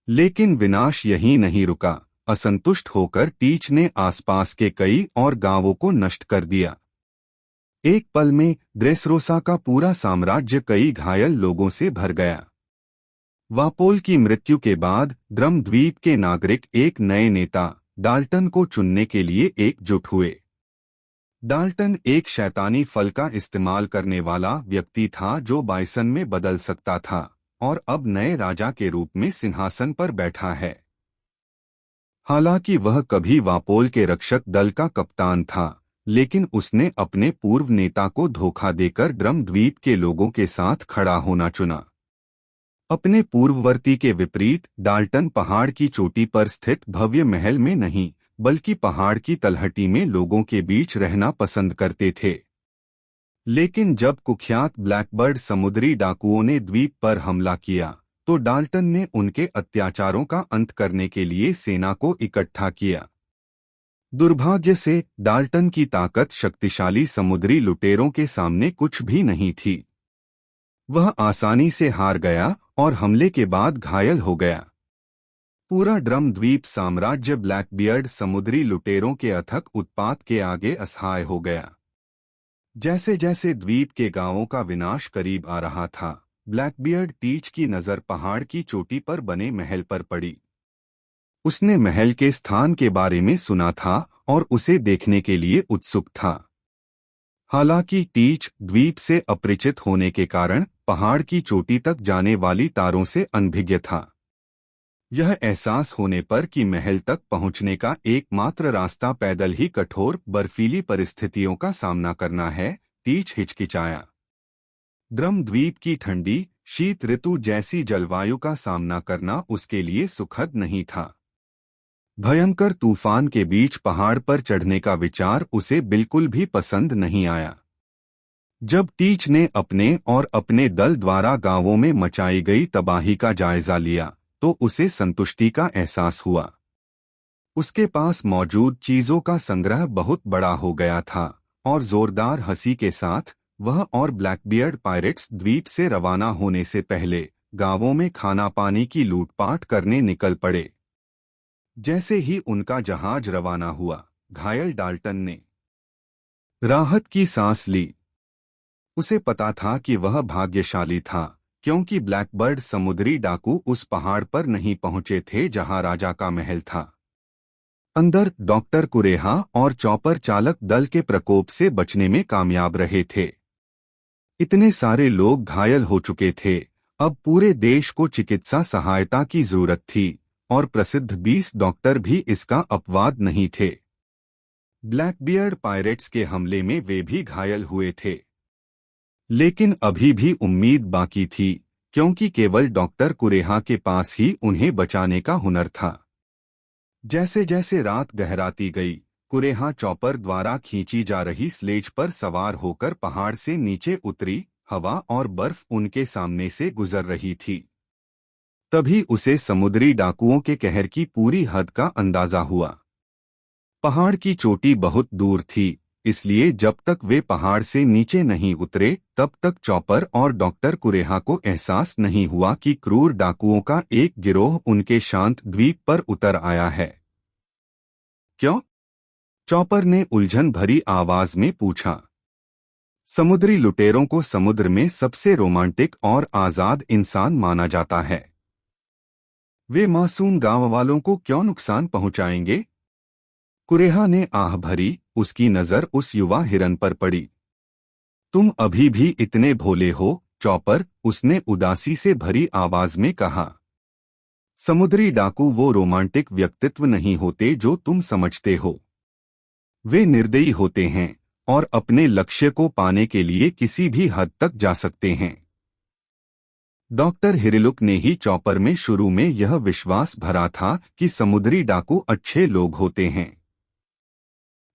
लेकिन विनाश यहीं नहीं रुका। असंतुष्ट होकर टीच ने आसपास के कई और गांवों को नष्ट कर दिया। एक पल में ड्रेसरोसा का पूरा साम्राज्य कई घायल लोगों से भर गया। वापोल की मृत्यु के बाद ड्रम द्वीप के नागरिक एक नए नेता डाल्टन को चुनने के लिए एकजुट हुए। डाल्टन एक शैतानी फल का इस्तेमाल करने वाला व्यक्ति था जो बाइसन में बदल सकता था और अब नए राजा के रूप में सिंहासन पर बैठा है। हालांकि वह कभी वापोल के रक्षक दल का कप्तान था, लेकिन उसने अपने पूर्व नेता को धोखा देकर ड्रम द्वीप के लोगों के साथ खड़ा होना चुना। अपने पूर्ववर्ती के विपरीत डाल्टन पहाड़ की चोटी पर स्थित भव्य महल में नहीं, बल्कि पहाड़ की तलहटी में लोगों के बीच रहना पसंद करते थे। लेकिन जब कुख्यात ब्लैकबर्ड समुद्री डाकुओं ने द्वीप पर हमला किया तो डाल्टन ने उनके अत्याचारों का अंत करने के लिए सेना को इकट्ठा किया। दुर्भाग्य से डाल्टन की ताकत शक्तिशाली समुद्री लुटेरों के सामने कुछ भी नहीं थी। वह आसानी से हार गया और हमले के बाद घायल हो गया। पूरा ड्रम द्वीप साम्राज्य ब्लैकबियर्ड समुद्री लुटेरों के अथक उत्पात के आगे असहाय हो गया। जैसे जैसे द्वीप के गांवों का विनाश करीब आ रहा था, ब्लैकबियर्ड टीच की नजर पहाड़ की चोटी पर बने महल पर पड़ी। उसने महल के स्थान के बारे में सुना था और उसे देखने के लिए उत्सुक था। हालांकि टीच द्वीप से अपरिचित होने के कारण पहाड़ की चोटी तक जाने वाली तारों से अनभिज्ञ था। यह एहसास होने पर कि महल तक पहुंचने का एकमात्र रास्ता पैदल ही कठोर बर्फीली परिस्थितियों का सामना करना है, टीच हिचकिचाया। ड्रम द्वीप की ठंडी शीत ऋतु जैसी जलवायु का सामना करना उसके लिए सुखद नहीं था। भयंकर तूफान के बीच पहाड़ पर चढ़ने का विचार उसे बिल्कुल भी पसंद नहीं आया। जब टीच ने अपने और अपने दल द्वारा गांवों में मचाई गई तबाही का जायजा लिया तो उसे संतुष्टि का एहसास हुआ। उसके पास मौजूद चीजों का संग्रह बहुत बड़ा हो गया था और जोरदार हंसी के साथ वह और ब्लैकबियर्ड पायरेट्स द्वीप से रवाना होने से पहले गांवों में खाना पानी की लूटपाट करने निकल पड़े। जैसे ही उनका जहाज रवाना हुआ, घायल डाल्टन ने राहत की सांस ली। उसे पता था कि वह भाग्यशाली था क्योंकि ब्लैकबर्ड समुद्री डाकू उस पहाड़ पर नहीं पहुंचे थे जहां राजा का महल था। अंदर डॉक्टर कुरेहा और चॉपर चालक दल के प्रकोप से बचने में कामयाब रहे थे। इतने सारे लोग घायल हो चुके थे, अब पूरे देश को चिकित्सा सहायता की जरूरत थी और प्रसिद्ध 20 डॉक्टर भी इसका अपवाद नहीं थे। ब्लैकबियर्ड पायरेट्स के हमले में वे भी घायल हुए थे, लेकिन अभी भी उम्मीद बाकी थी क्योंकि केवल डॉक्टर कुरेहा के पास ही उन्हें बचाने का हुनर था। जैसे जैसे रात गहराती गई, कुरेहा चॉपर द्वारा खींची जा रही स्लेज पर सवार होकर पहाड़ से नीचे उतरी। हवा और बर्फ उनके सामने से गुजर रही थी। तभी उसे समुद्री डाकुओं के कहर की पूरी हद का अंदाजा हुआ। पहाड़ की चोटी बहुत दूर थी, इसलिए जब तक वे पहाड़ से नीचे नहीं उतरे तब तक चॉपर और डॉक्टर कुरेहा को एहसास नहीं हुआ कि क्रूर डाकुओं का एक गिरोह उनके शांत द्वीप पर उतर आया है। क्यों? चॉपर ने उलझन भरी आवाज में पूछा। समुद्री लुटेरों को समुद्र में सबसे रोमांटिक और आजाद इंसान माना जाता है। वे मासूम गांव वालों को क्यों नुकसान पहुंचाएंगे? कुरेहा ने आह भरी। उसकी नजर उस युवा हिरन पर पड़ी। तुम अभी भी इतने भोले हो, चॉपर, उसने उदासी से भरी आवाज में कहा। समुद्री डाकू वो रोमांटिक व्यक्तित्व नहीं होते जो तुम समझते हो। वे निर्दयी होते हैं और अपने लक्ष्य को पाने के लिए किसी भी हद तक जा सकते हैं। डॉक्टर हिरिलुक ने ही चॉपर में शुरू में यह विश्वास भरा था कि समुद्री डाकू अच्छे लोग होते हैं,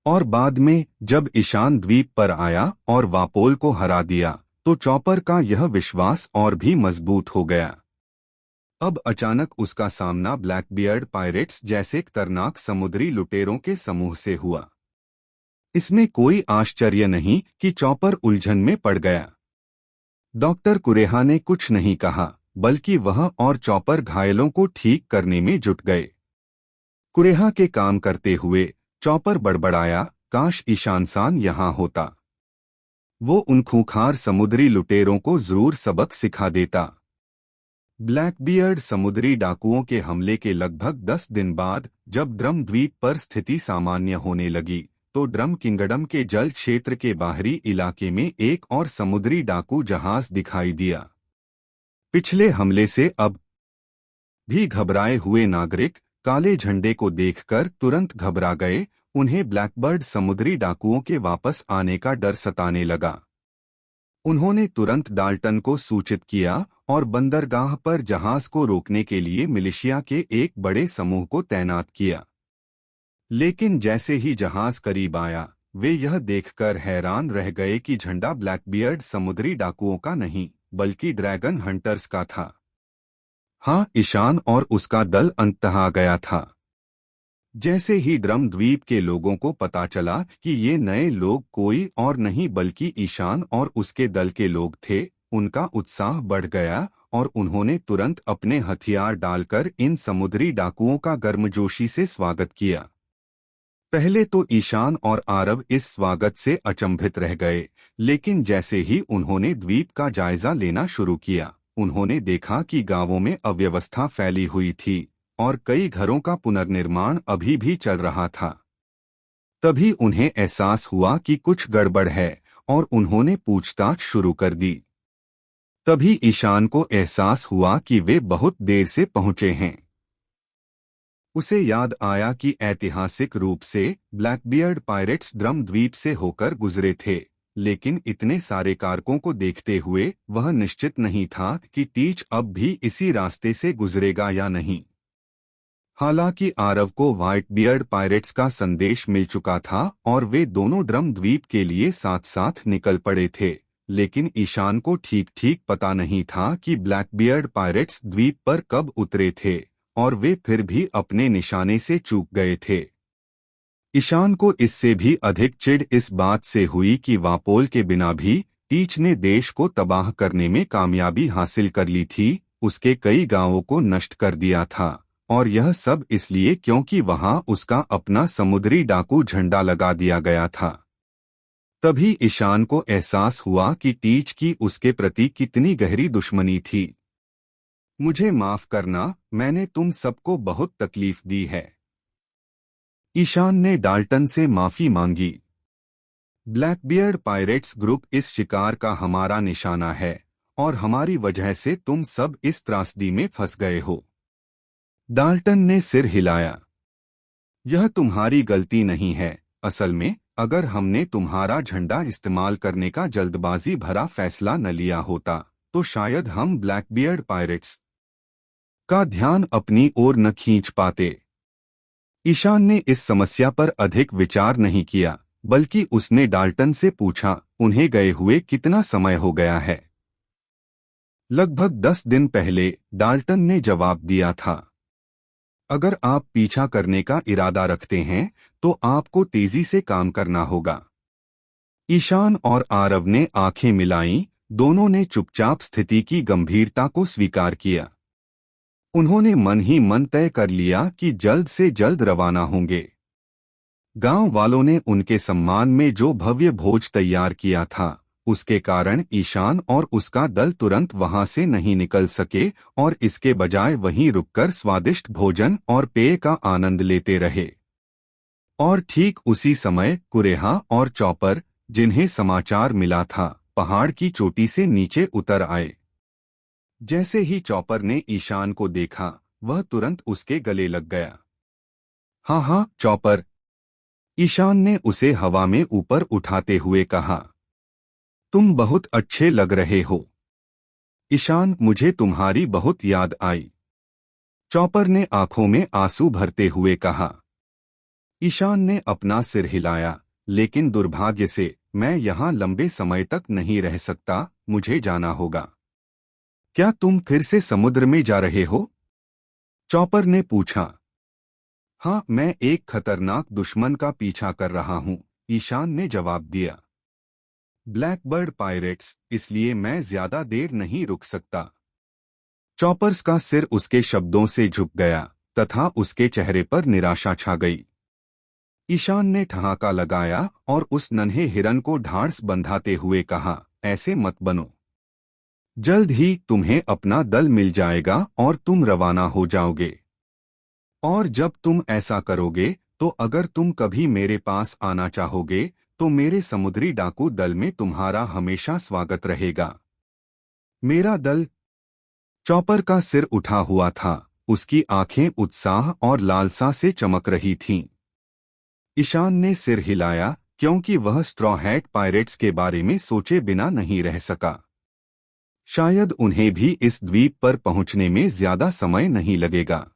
और बाद में जब ईशान द्वीप पर आया और वापोल को हरा दिया तो चॉपर का यह विश्वास और भी मजबूत हो गया। अब अचानक उसका सामना ब्लैकबियर्ड पायरेट्स जैसे खतरनाक समुद्री लुटेरों के समूह से हुआ। इसमें कोई आश्चर्य नहीं कि चॉपर उलझन में पड़ गया। डॉक्टर कुरेहा ने कुछ नहीं कहा, बल्कि वह और चॉपर घायलों को ठीक करने में जुट गए। कुरेहा के काम करते हुए चॉपर बड़बड़ाया, काश ईशानसान यहाँ होता। वो उन खूंखार समुद्री लुटेरों को जरूर सबक सिखा देता। ब्लैकबियर्ड समुद्री डाकुओं के हमले के लगभग 10 दिन बाद जब ड्रम द्वीप पर स्थिति सामान्य होने लगी तो ड्रम किंगडम के जल क्षेत्र के बाहरी इलाके में एक और समुद्री डाकू जहाज दिखाई दिया। पिछले हमले से अब भी घबराए हुए नागरिक काले झंडे को देखकर तुरंत घबरा गए। उन्हें ब्लैकबर्ड समुद्री डाकुओं के वापस आने का डर सताने लगा। उन्होंने तुरंत डाल्टन को सूचित किया और बंदरगाह पर जहाज को रोकने के लिए मिलिशिया के एक बड़े समूह को तैनात किया। लेकिन जैसे ही जहाज करीब आया, वे यह देखकर हैरान रह गए कि झंडा ब्लैकबियर्ड समुद्री डाकुओं का नहीं बल्कि ड्रैगन हंटर्स का था। हाँ, ईशान और उसका दल अंततः आ गया था। जैसे ही ड्रम द्वीप के लोगों को पता चला कि ये नए लोग कोई और नहीं बल्कि ईशान और उसके दल के लोग थे, उनका उत्साह बढ़ गया और उन्होंने तुरंत अपने हथियार डालकर इन समुद्री डाकुओं का गर्मजोशी से स्वागत किया। पहले तो ईशान और आरव इस स्वागत से अचंभित रह गए, लेकिन जैसे ही उन्होंने द्वीप का जायजा लेना शुरू किया, उन्होंने देखा कि गांवों में अव्यवस्था फैली हुई थी और कई घरों का पुनर्निर्माण अभी भी चल रहा था। तभी उन्हें एहसास हुआ कि कुछ गड़बड़ है और उन्होंने पूछताछ शुरू कर दी। तभी ईशान को एहसास हुआ कि वे बहुत देर से पहुंचे हैं। उसे याद आया कि ऐतिहासिक रूप से ब्लैकबियर्ड पायरेट्स ड्रम द्वीप से होकर गुजरे थे, लेकिन इतने सारे कारकों को देखते हुए वह निश्चित नहीं था कि टीच अब भी इसी रास्ते से गुजरेगा या नहीं। हालांकि आरव को व्हाइट बियर्ड पायरेट्स का संदेश मिल चुका था और वे दोनों ड्रम द्वीप के लिए साथ साथ निकल पड़े थे, लेकिन ईशान को ठीक ठीक पता नहीं था कि ब्लैकबियर्ड पायरेट्स द्वीप पर कब उतरे थे और वे फिर भी अपने निशाने से चूक गए थे। ईशान को इससे भी अधिक चिढ़ इस बात से हुई कि वापोल के बिना भी टीच ने देश को तबाह करने में कामयाबी हासिल कर ली थी, उसके कई गांवों को नष्ट कर दिया था, और यह सब इसलिए क्योंकि वहां उसका अपना समुद्री डाकू झंडा लगा दिया गया था। तभी ईशान को एहसास हुआ कि टीच की उसके प्रति कितनी गहरी दुश्मनी थी। मुझे माफ करना, मैंने तुम सबको बहुत तकलीफ दी है। ईशान ने डाल्टन से माफी मांगी। ब्लैकबियर्ड पायरेट्स ग्रुप इस शिकार का हमारा निशाना है और हमारी वजह से तुम सब इस त्रासदी में फंस गए हो। डाल्टन ने सिर हिलाया। यह तुम्हारी गलती नहीं है। असल में अगर हमने तुम्हारा झंडा इस्तेमाल करने का जल्दबाजी भरा फैसला न लिया होता तो शायद हम ब्लैकबियर्ड पायरेट्स का ध्यान अपनी ओर न खींच पाते। ईशान ने इस समस्या पर अधिक विचार नहीं किया, बल्कि उसने डाल्टन से पूछा, उन्हें गए हुए कितना समय हो गया है? लगभग 10 दिन पहले, डाल्टन ने जवाब दिया था। अगर आप पीछा करने का इरादा रखते हैं तो आपको तेजी से काम करना होगा। ईशान और आरव ने आंखें मिलाईं, दोनों ने चुपचाप स्थिति की गंभीरता को स्वीकार किया। उन्होंने मन ही मन तय कर लिया कि जल्द से जल्द रवाना होंगे। गांव वालों ने उनके सम्मान में जो भव्य भोज तैयार किया था, उसके कारण ईशान और उसका दल तुरंत वहां से नहीं निकल सके और इसके बजाय वहीं रुककर स्वादिष्ट भोजन और पेय का आनंद लेते रहे। और ठीक उसी समय कुरेहा और चॉपर, जिन्हें समाचार मिला था, पहाड़ की चोटी से नीचे उतर आए। जैसे ही चॉपर ने ईशान को देखा, वह तुरंत उसके गले लग गया। हाँ हाँ चॉपर, ईशान ने उसे हवा में ऊपर उठाते हुए कहा। तुम बहुत अच्छे लग रहे हो। ईशान, मुझे तुम्हारी बहुत याद आई। चॉपर ने आंखों में आंसू भरते हुए कहा। ईशान ने अपना सिर हिलाया, लेकिन दुर्भाग्य से मैं यहाँ लंबे समय तक नहीं रह सकता, मुझे जाना होगा। क्या तुम फिर से समुद्र में जा रहे हो? चॉपर ने पूछा। हाँ, मैं एक खतरनाक दुश्मन का पीछा कर रहा हूँ, ईशान ने जवाब दिया। ब्लैकबर्ड पायरेट्स, इसलिए मैं ज्यादा देर नहीं रुक सकता। चॉपर्स का सिर उसके शब्दों से झुक गया तथा उसके चेहरे पर निराशा छा गई। ईशान ने ठहाका लगाया और उस नन्हे हिरन को ढांढस बंधाते हुए कहा, ऐसे मत बनो। जल्द ही तुम्हें अपना दल मिल जाएगा और तुम रवाना हो जाओगे। और जब तुम ऐसा करोगे तो अगर तुम कभी मेरे पास आना चाहोगे तो मेरे समुद्री डाकू दल में तुम्हारा हमेशा स्वागत रहेगा। मेरा दल? चॉपर का सिर उठा हुआ था, उसकी आंखें उत्साह और लालसा से चमक रही थीं। ईशान ने सिर हिलाया, क्योंकि वह स्ट्रॉ हैट पायरेट्स के बारे में सोचे बिना नहीं रह सका। शायद उन्हें भी इस द्वीप पर पहुंचने में ज्यादा समय नहीं लगेगा।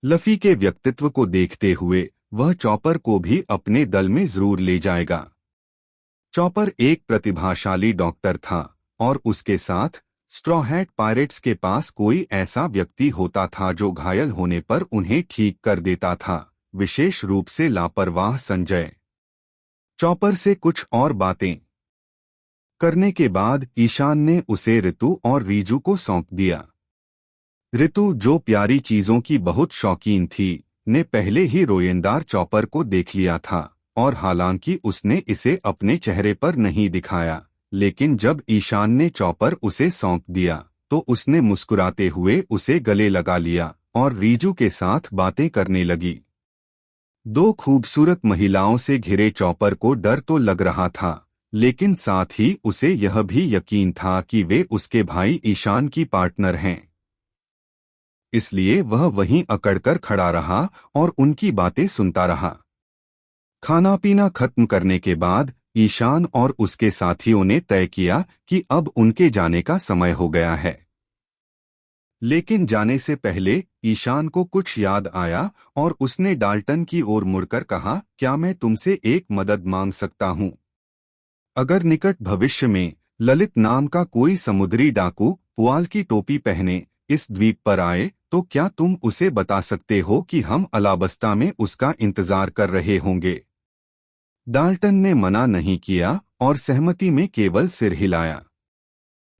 लफी के व्यक्तित्व को देखते हुए वह चॉपर को भी अपने दल में जरूर ले जाएगा। चॉपर एक प्रतिभाशाली डॉक्टर था और उसके साथ स्ट्रॉ हैट पायरेट्स के पास कोई ऐसा व्यक्ति होता था जो घायल होने पर उन्हें ठीक कर देता था, विशेष रूप से लापरवाह संजय। चॉपर से कुछ और बातें करने के बाद ईशान ने उसे ऋतु और रीजू को सौंप दिया। ऋतु, जो प्यारी चीजों की बहुत शौकीन थी, ने पहले ही रोएंदार चॉपर को देख लिया था और हालांकि उसने इसे अपने चेहरे पर नहीं दिखाया, लेकिन जब ईशान ने चॉपर उसे सौंप दिया तो उसने मुस्कुराते हुए उसे गले लगा लिया और रीजू के साथ बातें करने लगी। दो खूबसूरत महिलाओं से घिरे चॉपर को डर तो लग रहा था, लेकिन साथ ही उसे यह भी यकीन था कि वे उसके भाई ईशान की पार्टनर हैं। इसलिए वह वहीं अकड़कर खड़ा रहा और उनकी बातें सुनता रहा। खाना पीना खत्म करने के बाद ईशान और उसके साथियों ने तय किया कि अब उनके जाने का समय हो गया है। लेकिन जाने से पहले ईशान को कुछ याद आया और उसने डाल्टन की ओर मुड़कर कहा, क्या मैं तुमसे एक मदद मांग सकता हूं? अगर निकट भविष्य में ललित नाम का कोई समुद्री डाकू पुआल की टोपी पहने इस द्वीप पर आए तो क्या तुम उसे बता सकते हो कि हम अलाबस्ता में उसका इंतजार कर रहे होंगे? डाल्टन ने मना नहीं किया और सहमति में केवल सिर हिलाया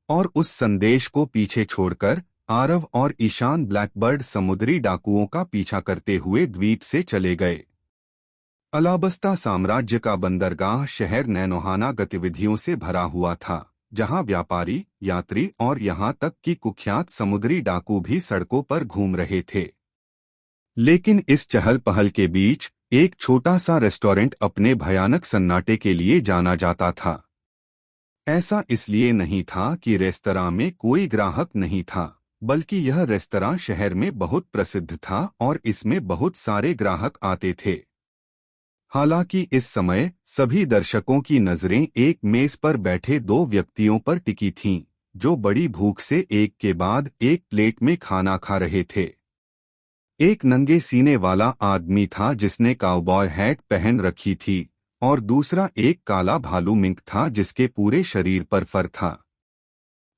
और उस संदेश को पीछे छोड़कर आरव और ईशान ब्लैकबर्ड समुद्री डाकुओं का पीछा करते हुए द्वीप से चले गए। अलाबस्ता साम्राज्य का बंदरगाह शहर नैनोहाना गतिविधियों से भरा हुआ था, जहां व्यापारी, यात्री और यहां तक कि कुख्यात समुद्री डाकू भी सड़कों पर घूम रहे थे। लेकिन इस चहल पहल के बीच एक छोटा सा रेस्टोरेंट अपने भयानक सन्नाटे के लिए जाना जाता था। ऐसा इसलिए नहीं था कि रेस्तरां में कोई ग्राहक नहीं था, बल्कि यह रेस्तरां शहर में बहुत प्रसिद्ध था और इसमें बहुत सारे ग्राहक आते थे। हालांकि इस समय सभी दर्शकों की नजरें एक मेज पर बैठे दो व्यक्तियों पर टिकी थीं, जो बड़ी भूख से एक के बाद एक प्लेट में खाना खा रहे थे। एक नंगे सीने वाला आदमी था जिसने काउबॉय हैट पहन रखी थी और दूसरा एक काला भालू मिंक था जिसके पूरे शरीर पर फर था।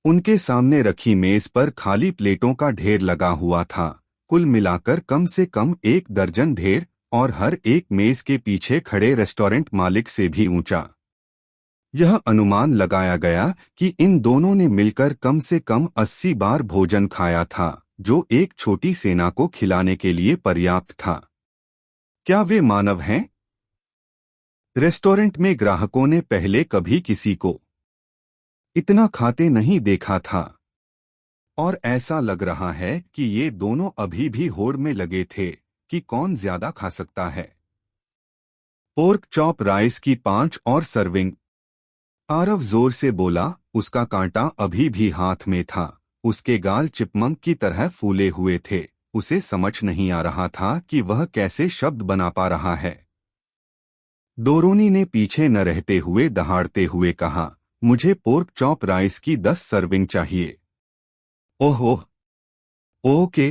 उनके सामने रखी मेज पर खाली प्लेटों का ढेर लगा हुआ था, कुल मिलाकर कम से कम 1 दर्जन ढेर, और हर एक मेज के पीछे खड़े रेस्टोरेंट मालिक से भी ऊंचा। यह अनुमान लगाया गया कि इन दोनों ने मिलकर कम से कम 80 बार भोजन खाया था, जो एक छोटी सेना को खिलाने के लिए पर्याप्त था। क्या वे मानव हैं? रेस्टोरेंट में ग्राहकों ने पहले कभी किसी को इतना खाते नहीं देखा था और ऐसा लग रहा है कि ये दोनों अभी भी होड़ में लगे थे कि कौन ज्यादा खा सकता है। पोर्क चॉप राइस की 5 और सर्विंग। आरव जोर से बोला, उसका कांटा अभी भी हाथ में था, उसके गाल चिपमंक की तरह फूले हुए थे। उसे समझ नहीं आ रहा था कि वह कैसे शब्द बना पा रहा है। डोरोनी ने पीछे न रहते हुए दहाड़ते हुए कहा, मुझे पोर्क चॉप राइस की 10 सर्विंग चाहिए। ओह, ओके।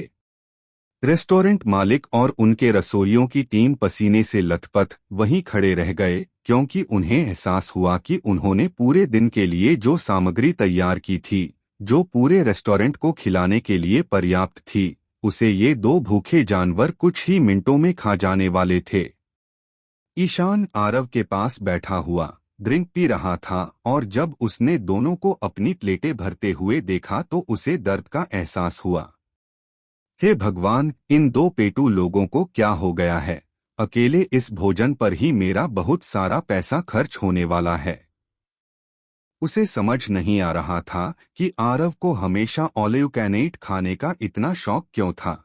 रेस्टोरेंट मालिक और उनके रसोइयों की टीम पसीने से लथपथ वहीं खड़े रह गए, क्योंकि उन्हें एहसास हुआ कि उन्होंने पूरे दिन के लिए जो सामग्री तैयार की थी, जो पूरे रेस्टोरेंट को खिलाने के लिए पर्याप्त थी, उसे ये 2 भूखे जानवर कुछ ही मिनटों में खा जाने वाले थे। ईशान आरव के पास बैठा हुआ ड्रिंक पी रहा था और जब उसने दोनों को अपनी प्लेटें भरते हुए देखा तो उसे दर्द का एहसास हुआ। हे भगवान, इन 2 पेटू लोगों को क्या हो गया है? अकेले इस भोजन पर ही मेरा बहुत सारा पैसा खर्च होने वाला है। उसे समझ नहीं आ रहा था कि आरव को हमेशा ऑलिव कैनेट खाने का इतना शौक क्यों था।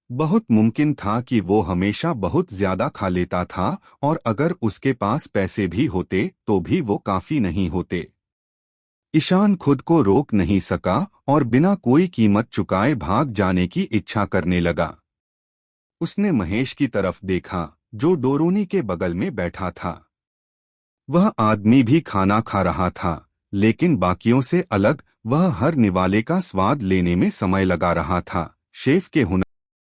बहुत मुमकिन था कि वो हमेशा बहुत ज्यादा खा लेता था और अगर उसके पास पैसे भी होते तो भी वो काफी नहीं होते। ईशान खुद को रोक नहीं सका और बिना कोई कीमत चुकाए भाग जाने की इच्छा करने लगा। उसने महेश की तरफ देखा, जो डोरोनी के बगल में बैठा था। वह आदमी भी खाना खा रहा था, लेकिन बाकियों से अलग वह हर निवाले का स्वाद लेने में समय लगा रहा था। शेफ के हुनर